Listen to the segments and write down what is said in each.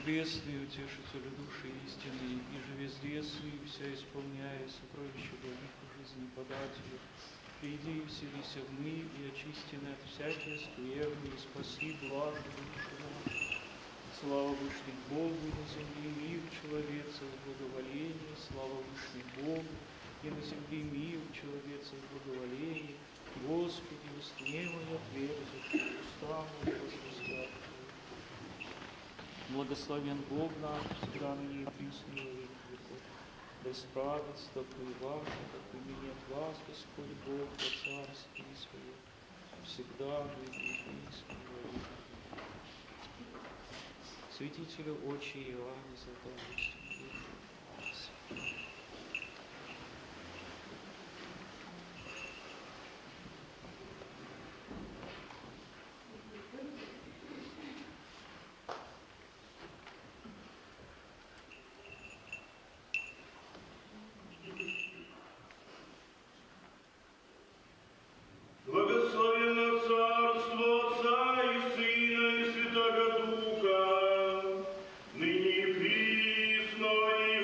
Пресный утешителю души истины, и же везде вся исполняя сокровища благих по жизни подателю, приди и вселися в мы, и очистины от всякие скверны, и спаси блажи души наши. Слава вышних Богу, и на земле мир человеца в благоволении, слава вышних Богу, и на земле мир человеца в благоволении. Господи, устне мои отверзи, уста мои возвестят. Благословен Бог наш, всегда ныне и присно во веки веков. Да исправится такое ваше, как применит вас, Господь Бог, по царстве свое, всегда во веки присно во веки веков. Святителю очи Иоанна Златоуста. Благословенно Царство Отца и Сына и Святого Духа, ныне и присно и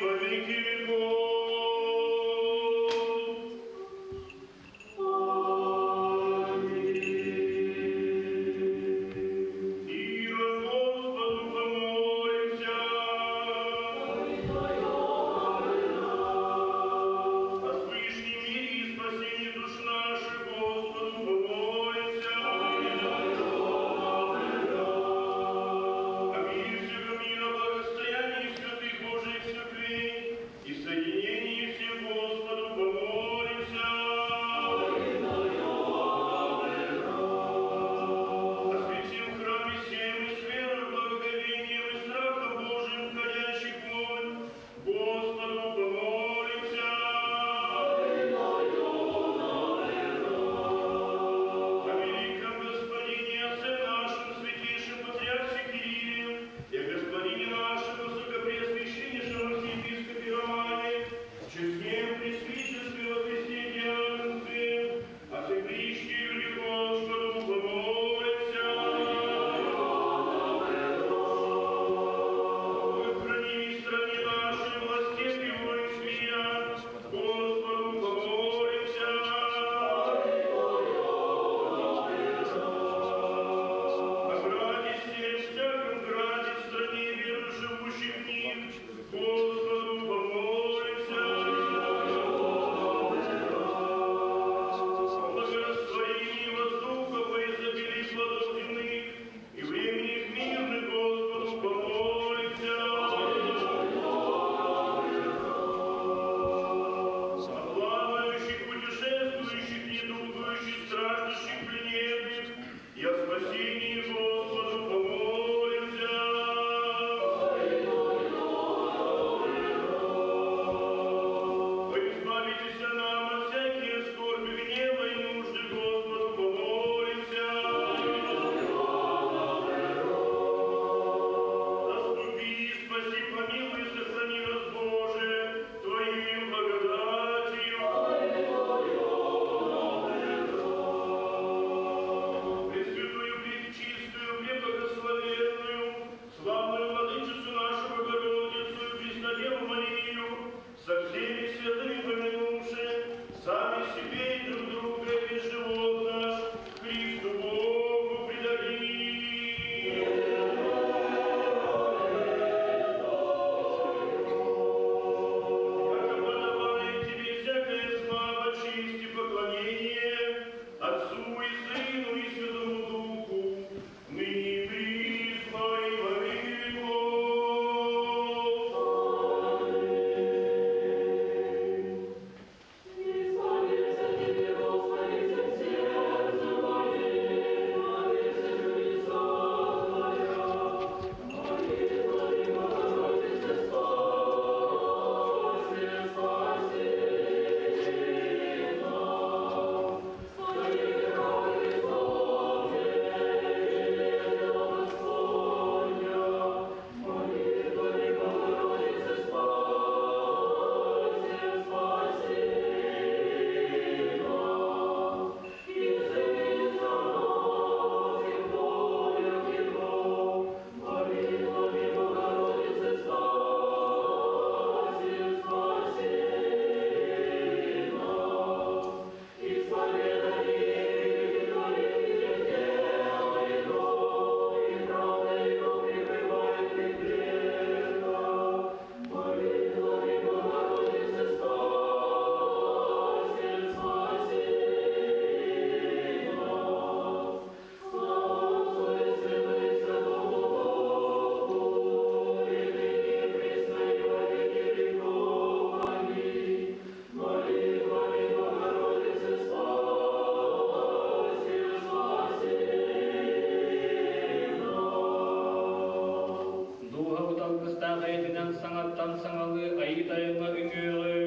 аттан саңалы айытайыңа үңеғі.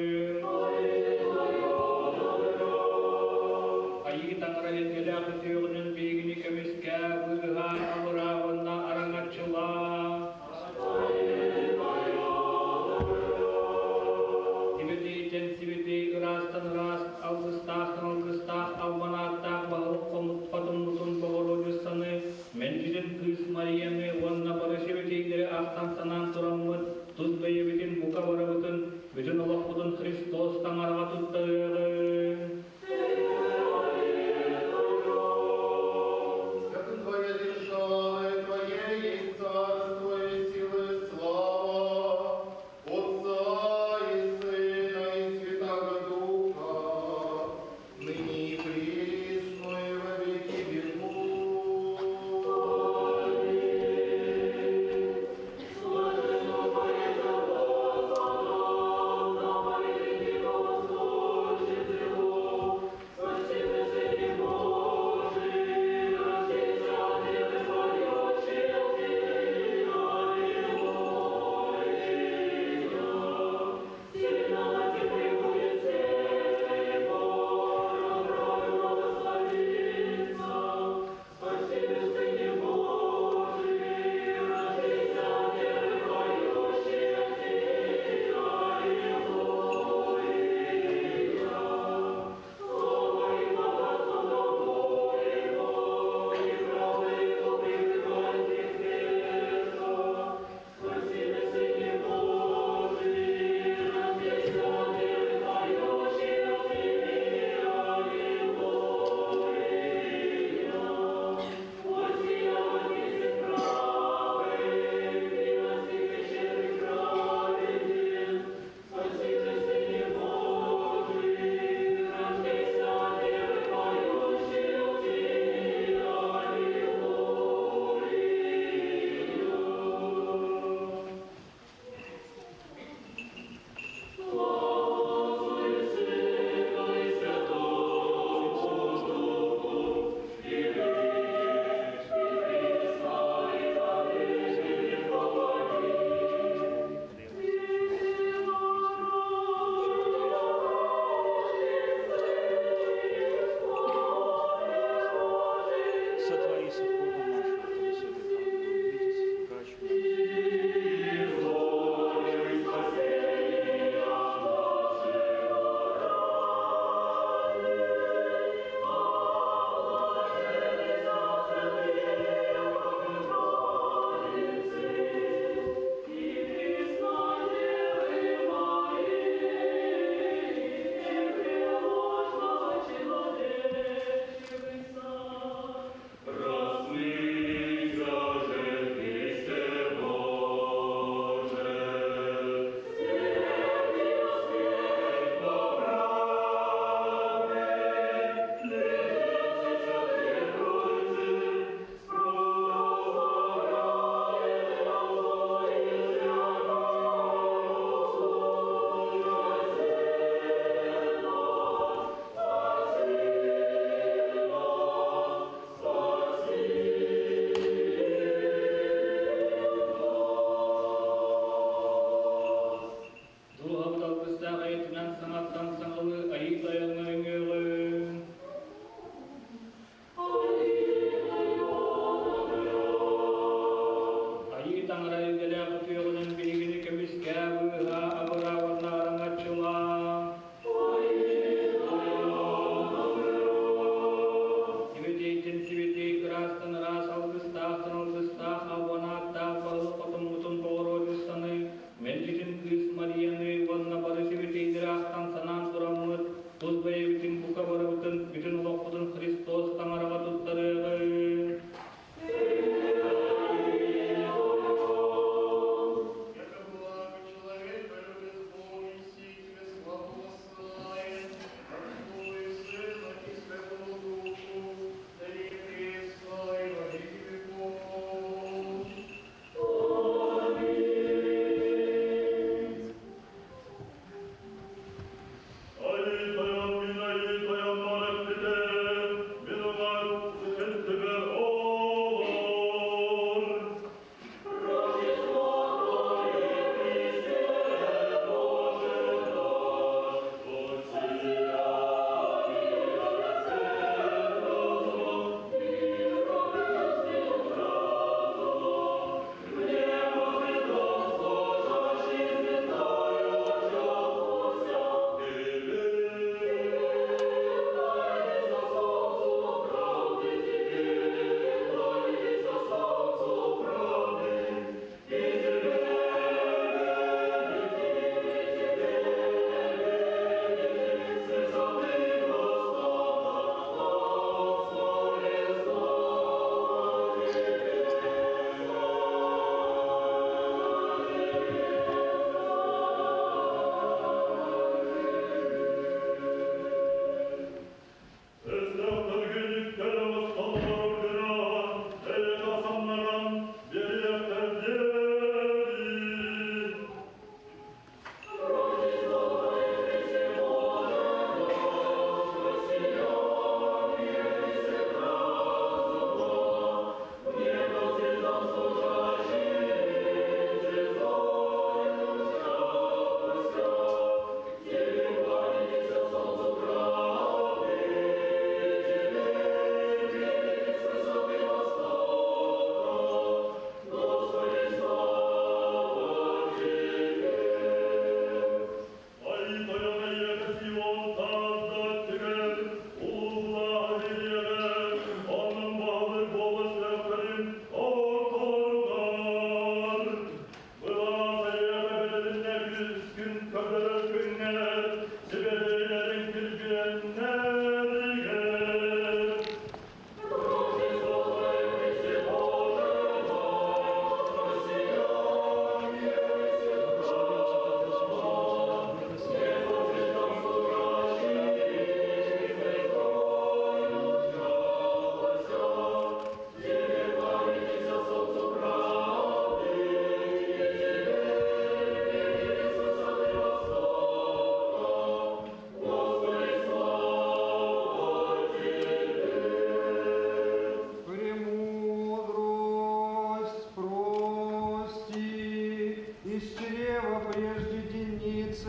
Айы таңыра еткелі ақы түйіғінің бейгіні көмеске бұйға абырағына араңатшыла. Сибетейден сибетей ырастан ыраст, алғыстақтан алғыстақ, албанаттақ бағылық қомыт патымлытын бағылу жүссаны, мен жүзін кыз Марияны, онна бары сибетейдері ақтан санан тұраммыт, тұз бейебетін бұқа барабытын, бүтін олақ бұтын Христос таңарға тұттағығы. Слава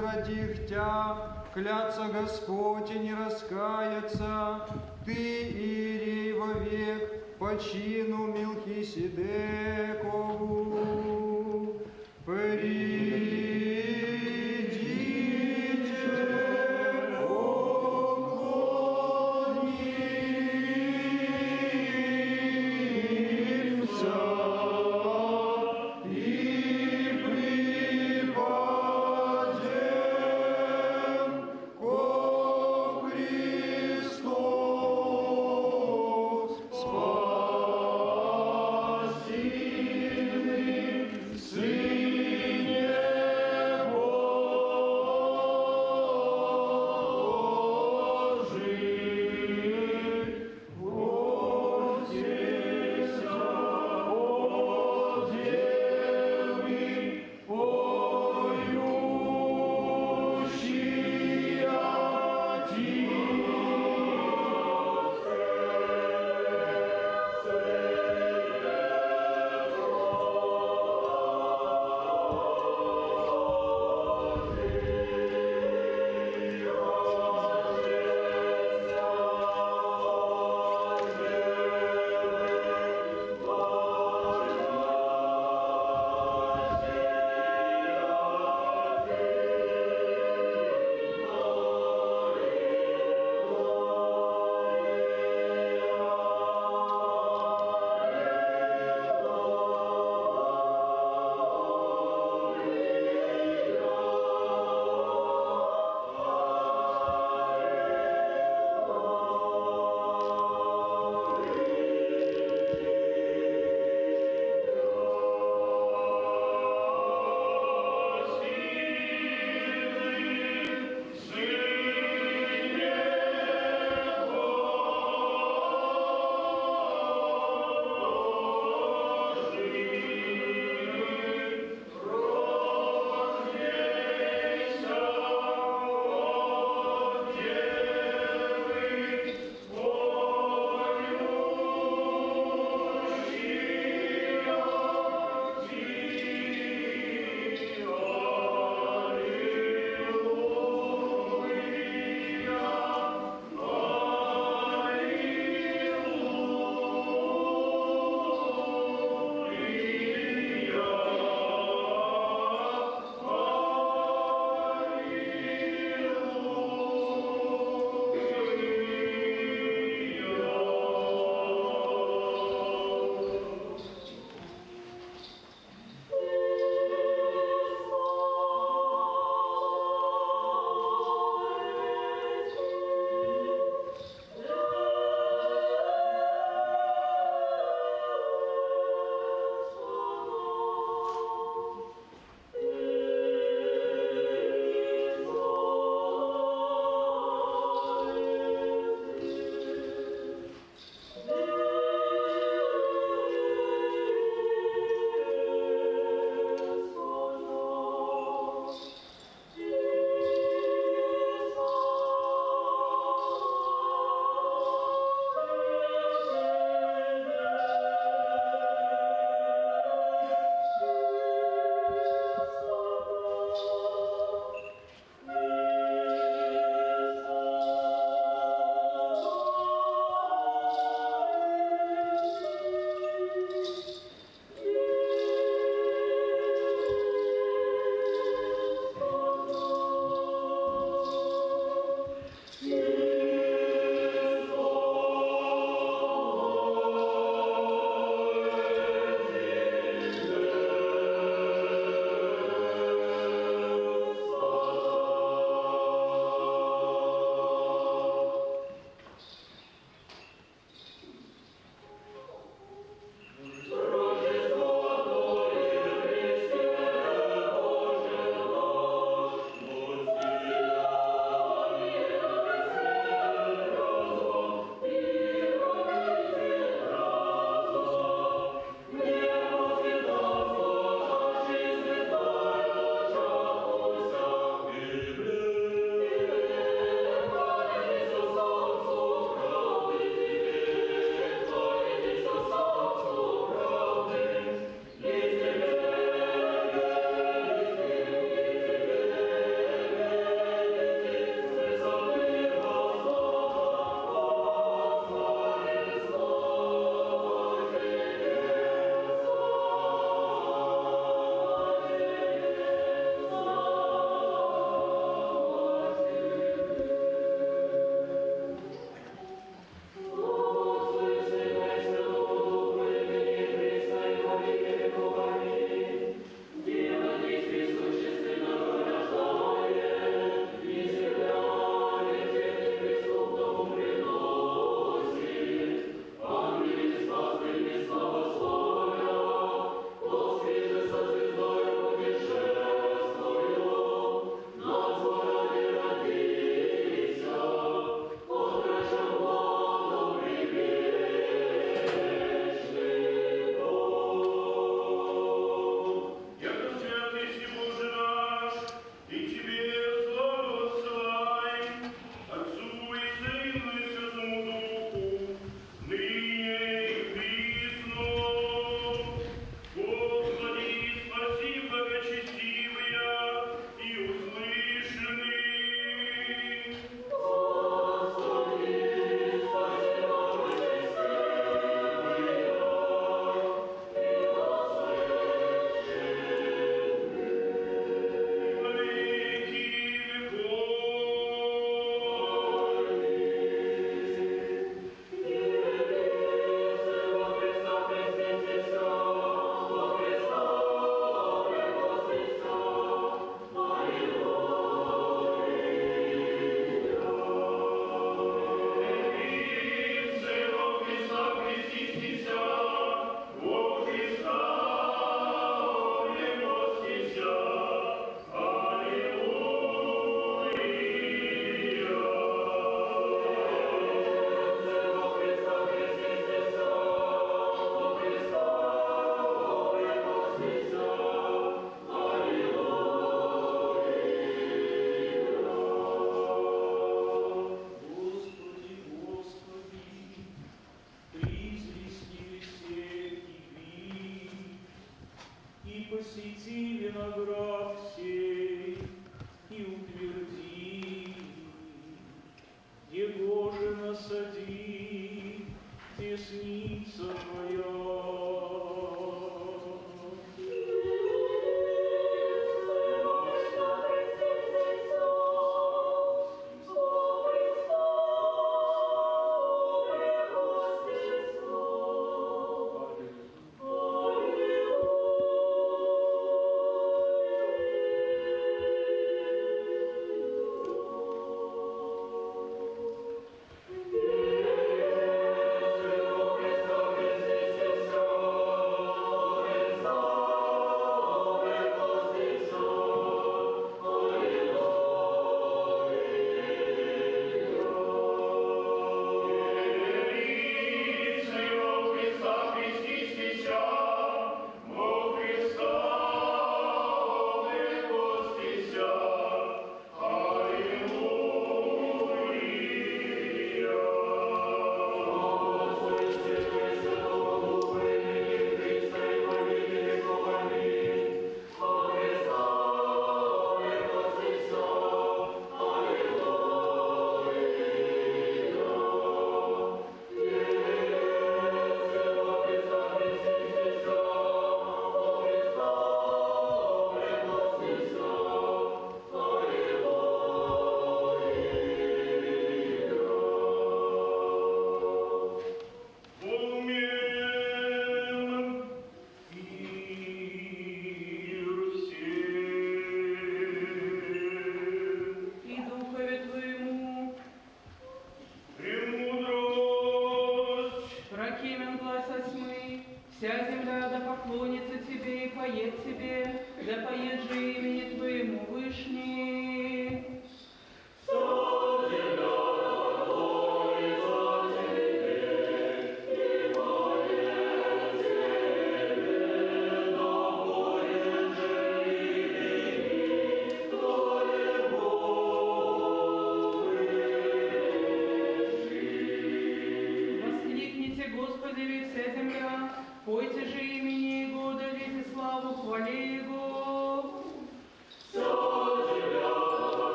родих Тя, клятся Господь и не раскаяться, Ты, Иерей, вовек, по чину Мелхиседекову. Придите, поклонимся и припадем ко Христу, Спасителю.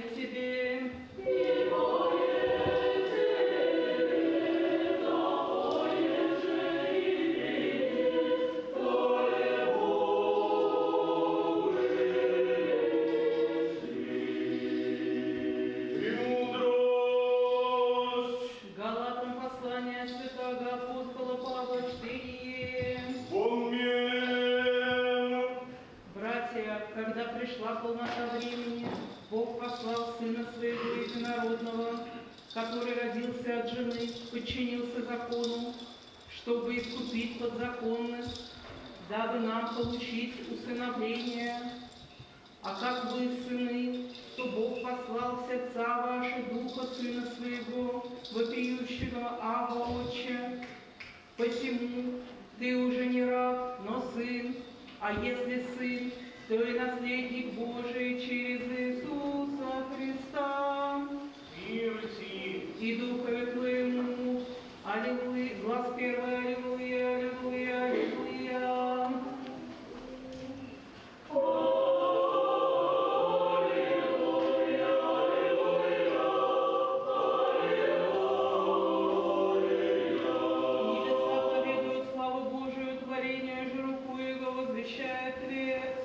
тебе. Премудрость. Галатам послание святого апостола Павла чтение. Поммен. Братья, когда пришла полнота времени, Бог послал Сына Своего Единородного, который родился от жены, подчинился закону, чтобы искупить подзаконность, дабы нам получить усыновление. А как вы сыны, то Бог послал в сердца ваши Духа Сына Своего, вопиющего Авва Отче. Посему ты уже не раб, но сын, а если сын, то и наследник Божий через Иисуса Христа. Мир ти. И Духове Твоему, аллилуйя, глаз первый, аллилуйя, аллилуйя, аллилуйя. Небеса поведают славу Божию, творение же руку Его возвещает Твет.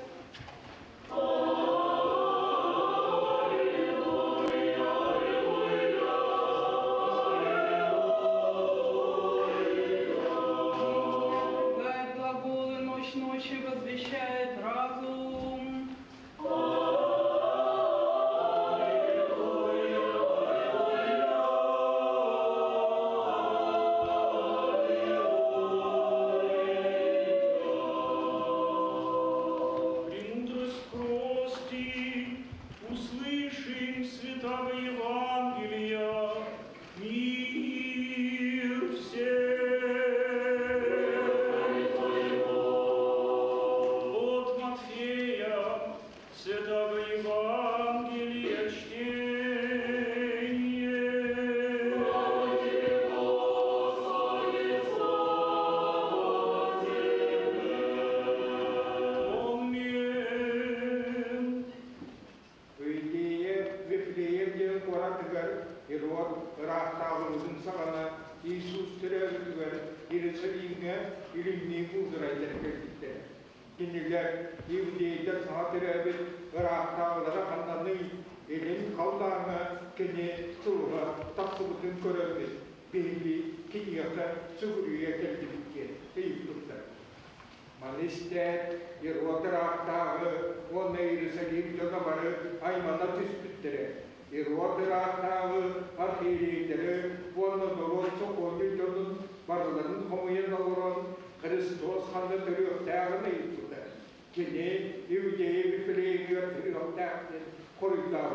Ругает глаголы, ночь ночи возвещает разум. Премудрость прости. Услышим святого Евангелия. Мир всем. От Матфея, святого Евангелия чтение. Поммен. Öyleye Vifleyem'den koratıgar, Erod, Rahtağımızın sağına, İsus türevüdügar, İrisalim'e, ilimni bulduraylar belirtti. Kinniler, İvdeyde sağa türevüd, Rahtağılara kanlanı, elim kaldağına, kene sıvığa, taksıbıdın körevüd, belli, kinyaka, sıvırıya geldikken, eyüptürler. Maliste, Erod-Rahtağı, onu Irisalim'de barı, aymana tüspüttere. Erod-Rahtağı, ahiriyetleri, onu doğru çok oyuncunun, barıların komuyen oğurun, Hristos kanlı türü öktağını eyüptürler. Kene, evdeye bir fileyini türü öktağını koruylar.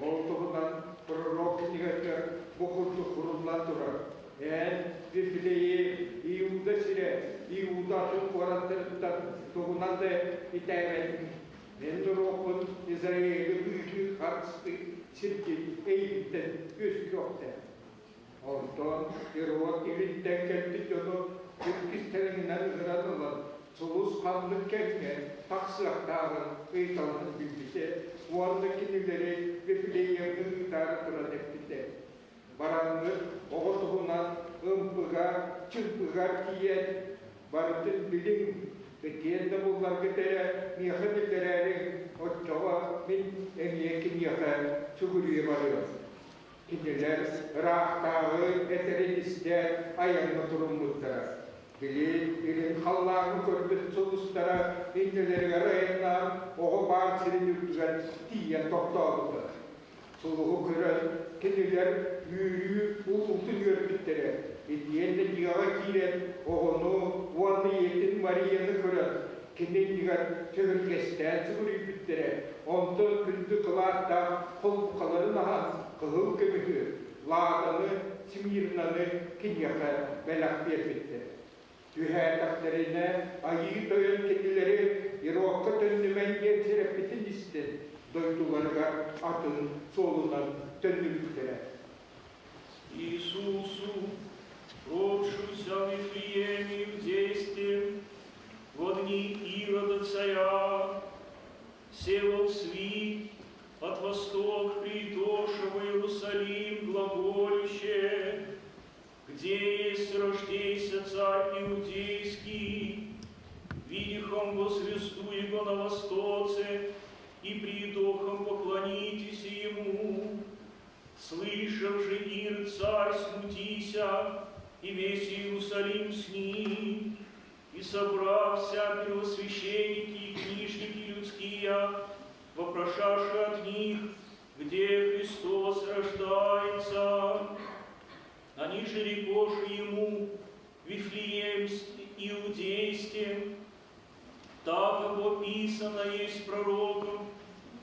Olduğundan, prorok nigatlar, bokurdu kurumlar durar. En bifleyi İyuda sire, İyudatın kuaratlarından doğunan da itamet. Endorokun İsrail'i büyüklü karşıtı çirkin eğitimden üst yokta. Ondan Erod ilinden geldi yolu Türkistan'ından ıradılar. Sulus kanlık kendine taksılaktağın kıyıtalının bilgisi, bu andakileri bifleyi ıtarıtıra tepkide. Baranlık, oğutuğundan ımpıgar, çımpıgar diyen, barıtın bilim, Ketiyen bunlar ketere, niyaketlerin, oççava, min emniyekin yakar, çukuruya varıyor. Kindiler, rahtağı, eterin ister, ayağına turumluklara. Bilim kallağını körbet soluslara, indileri arayınlar, oğu bağırsırın yürütülen diyen toktağlıklar. Soluğu kıran, kindiler yürüyü, ulutun yörgütlere. Diyen de diyağa giren, oğunu, uanlı yetin Maria'nı kıran. Kinden diğer tövürgesten sıvırı bittere. Ondan gündü kılatta, kol bukaların ahan, kığıl kömühü. Lağdanı, simirnanı, kinyaka, belak vermekte. Dühe takdirine, ayı doyan kedileri, Iroka döndümen yer serepetin isten. Doydularga atın solundan döndürüktere. Иисусу, родшуюся в Вифлееме в действе, во дни Ирода царя, севал свит от восток придоша в Иерусалим глаголюще, где есть рождейся царь иудейский, видихом во звезду его на востоце, и придохом поклонитесь ему. Слышав же Ир, царь, смутися, и весь Иерусалим с ним, и собрався первосвященники и книжники людские, вопрошавши от них, где Христос рождается. Они же рекоши ему, Вифлеем иудейсте, так как описано есть пророком,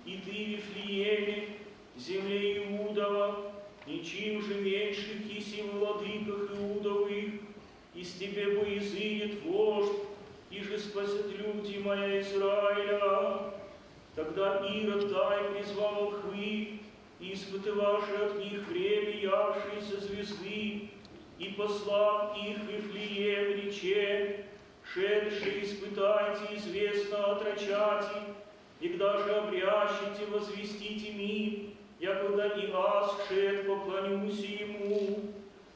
и ты, Вифлееме, земле Иудова, ничем же меньших, еси в владыках Иудовых, из тебе бы изыдет вождь, и же спасет люди моя Израиля. Тогда Ирод дай призвал волхвы, и испытывавши от них время явшиеся звезды, и послав их в Вифлеем, рече: шедшие испытайте известно отрочати, и когда же обрящите, возвестите ми, я когда и аз шед поклонюсь ему.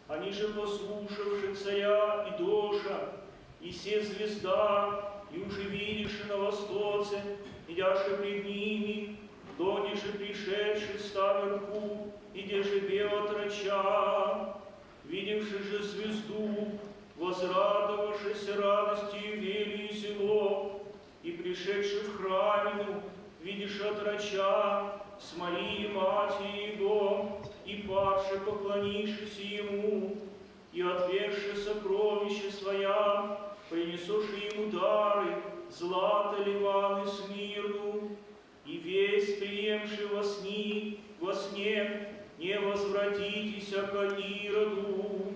Они же, послушавши царя и доша, и се звезда, и уже видевши на востоце, идяши пред ними, дони же пришедший ста верху, и где же бел отроча, видевши же звезду, возрадовавшись радостью вели село, и пришедший в храмину, видишь отроча, с Марией Матери его, и падше поклонившись ему, и отвергши сокровища своя, принесуши ему дары, злато, ливаны, смирну, и весь приемши во сне, не возвратитесь ко Ироду,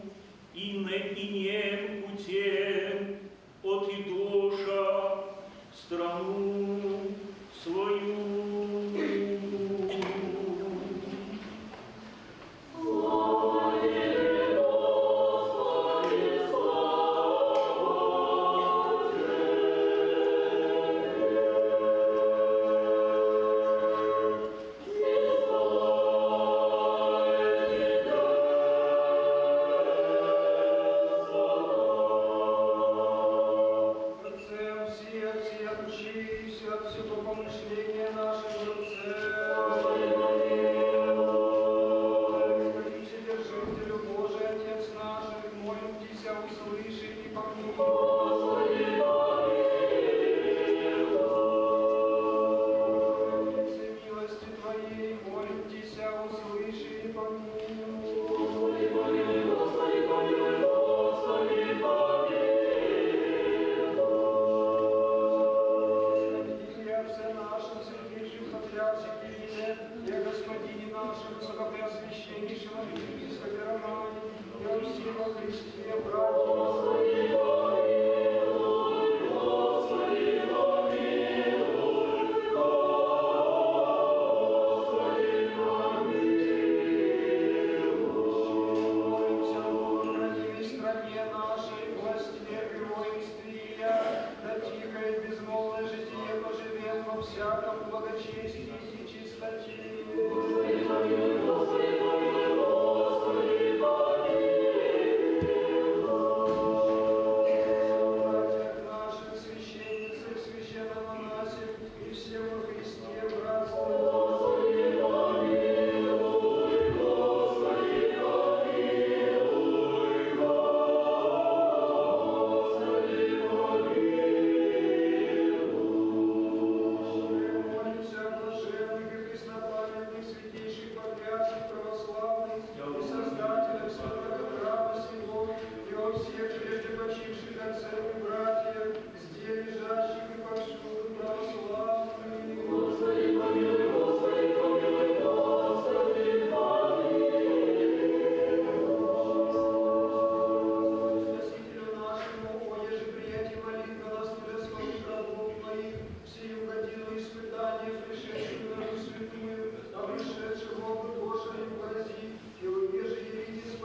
и не путем от Идоша страну свою.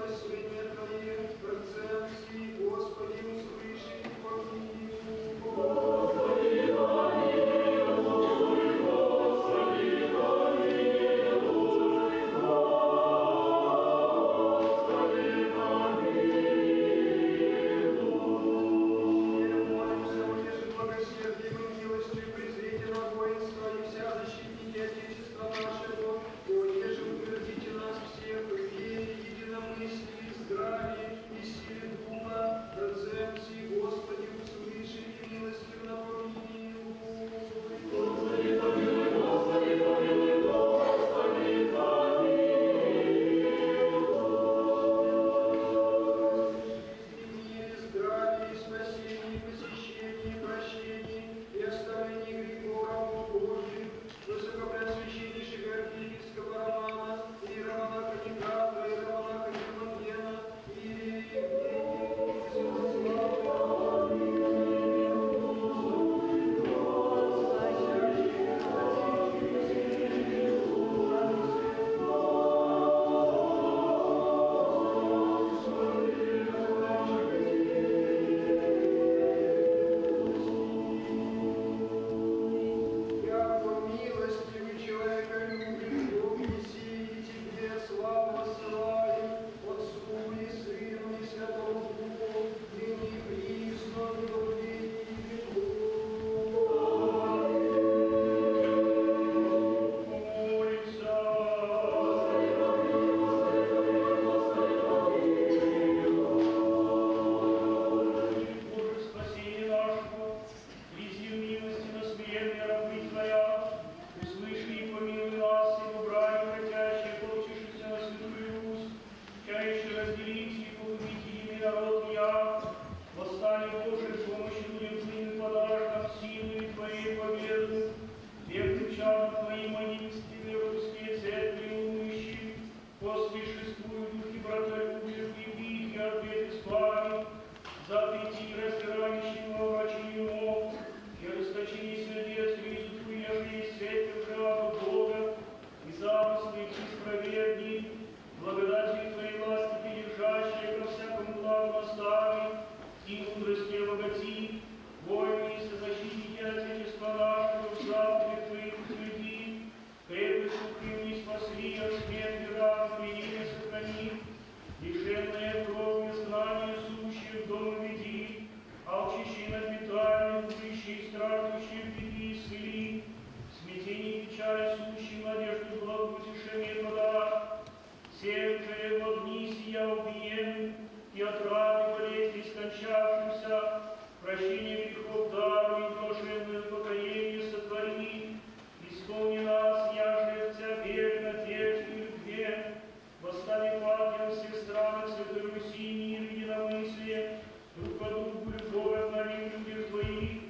Спасение Твое, Господи, услыши. все богати, воины и созащитники Отечества нашего, в завтра Твоих утверди, крепость укрепни, спасли от смерти раб, пленения сохрани, лишенные кровью знания сущие в дом веди, алчащие над метанием, дышащие, страждущие в беде исцели, смятение печали сущие, надежду благо утешение подашь, всех же в огни сия убием, и от раны болезни скончавшимся, прощение грехов даруй, блаженное покаяние сотвори, исполни нас, яже в Тебя верь, надежде и любви, восстави патриот всех странах Святой Руси, мир и единомыслие, друг по другу любовь обнови в людях Твоих,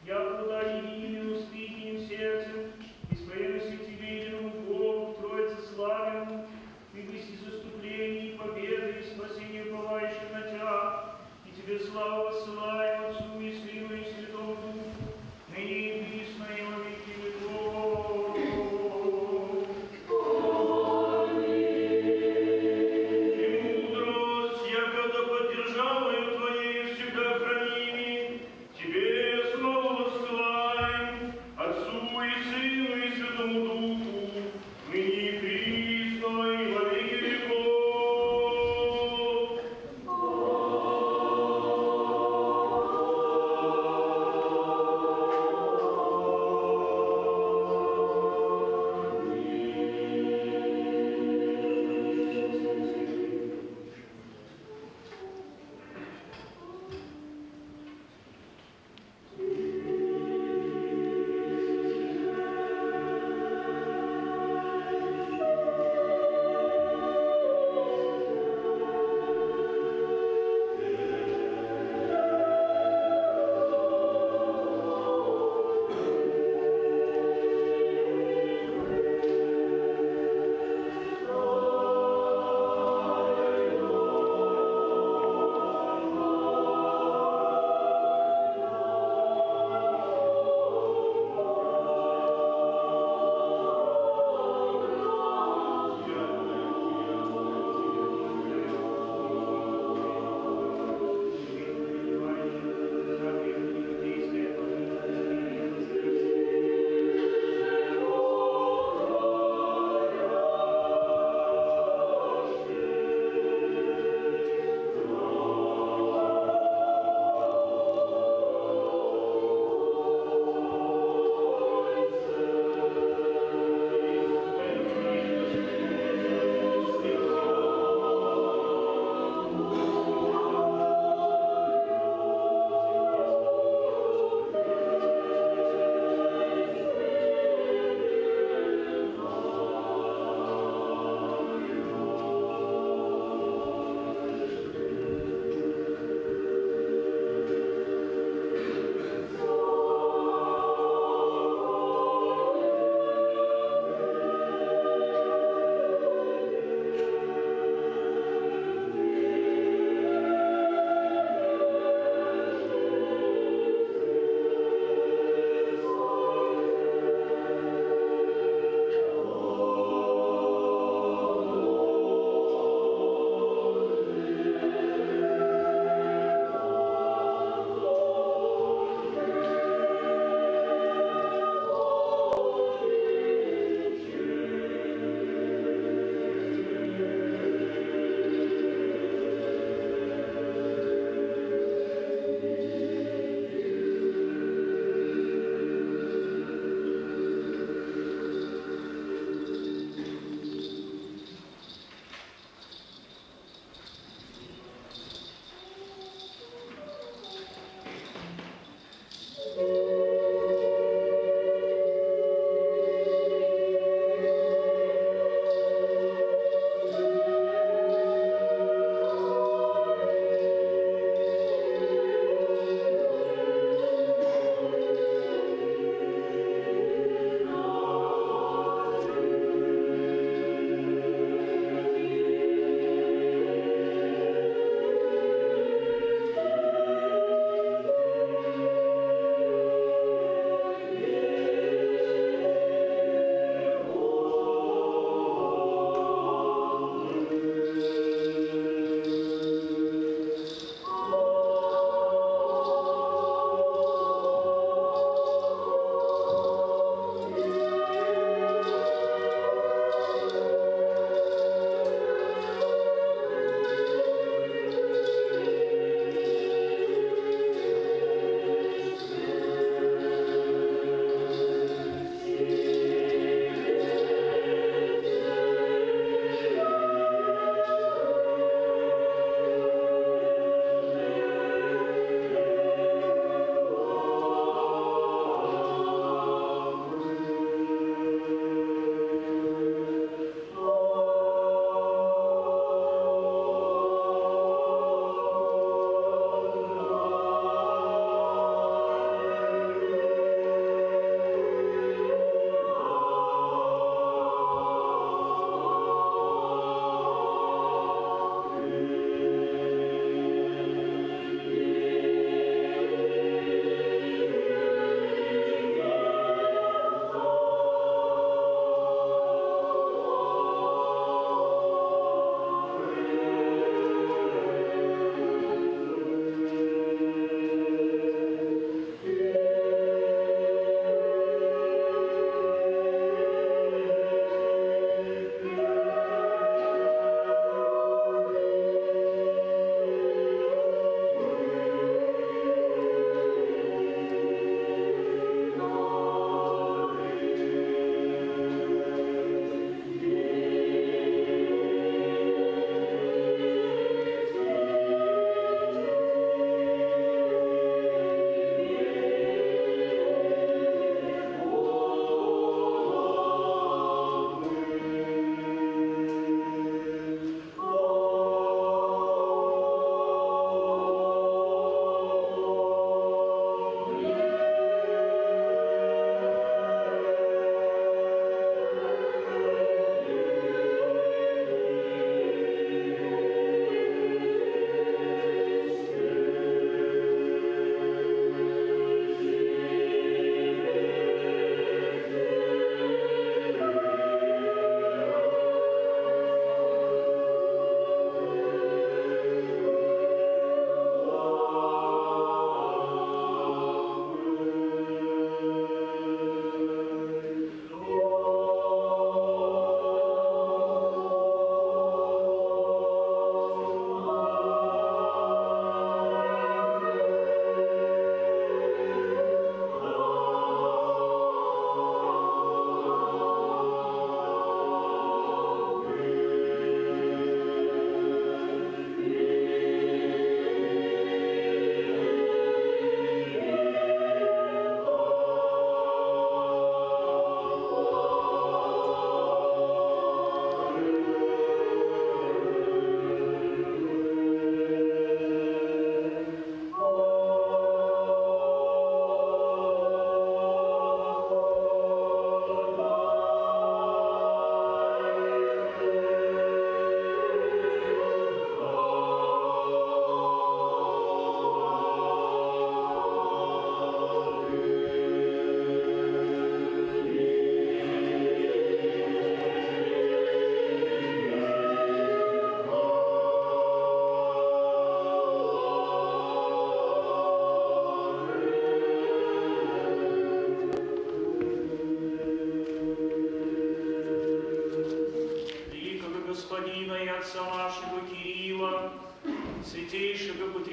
якуда единым успехи сердцем, исповедуйся к Тебе, единому Богу, в Троице славяному, и блести заступление, победы и спасение уповающим на Тебя, и Тебе славу воссылаем Отцу и Сыну и Святому Духу, ныне и присно и во веки веков.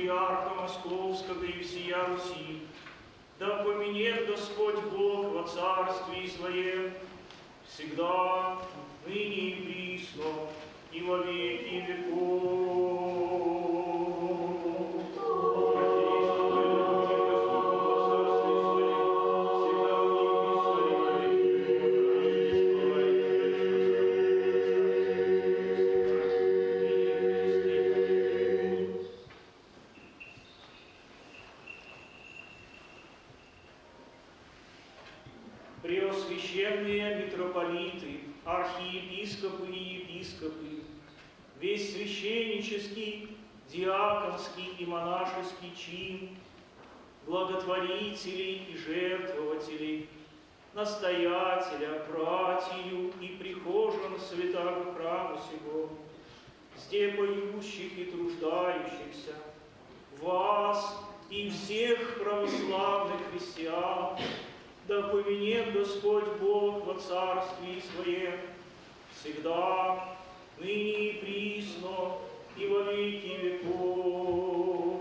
патриарха Московского и всея Руси, да поменет Господь Бог во царстве Своем, всегда, ныне и присно, и во веки веков. Преосвященные митрополиты, архиепископы и епископы, весь священнический, диаконский и монашеский чин, благотворителей и жертвователей, настоятеля, братью и прихожан святого храма сего, зде поющих и труждающихся, вас и всех православных христиан, да поменет Господь Бог во царстве Своем, всегда, ныне и присно, и во веки веков.